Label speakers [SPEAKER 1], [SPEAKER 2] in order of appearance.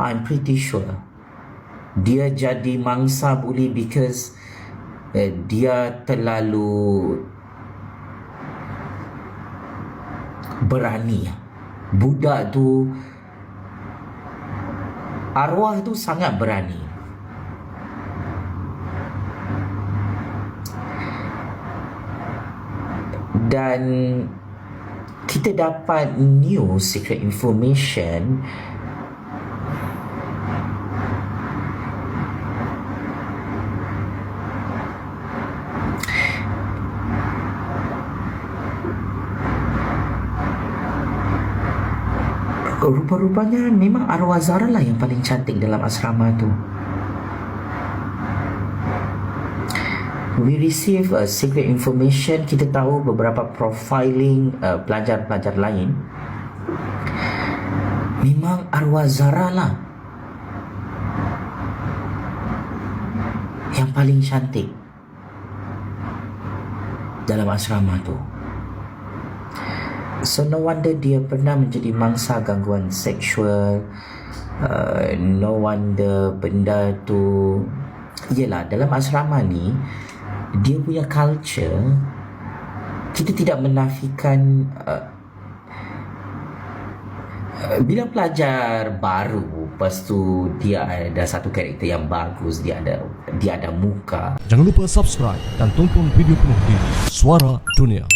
[SPEAKER 1] I'm pretty sure dia jadi mangsa buli because dia terlalu berani. Budak tu, arwah tu sangat berani. Dan kita dapat new secret information rupa-rupanya memang arwah Zara lah yang paling cantik dalam asrama tu. We receive secret information. Kita tahu beberapa profiling pelajar-pelajar lain. Memang arwah Zara lah yang paling cantik dalam asrama tu. So no wonder dia pernah menjadi mangsa gangguan seksual. No wonder benda tu. Yelah, dalam asrama ni dia punya culture, kita tidak menafikan bila pelajar baru, lepas tu dia ada satu karakter yang bagus, dia ada muka.
[SPEAKER 2] Jangan lupa subscribe dan tonton video penuh ini Suara Dunia.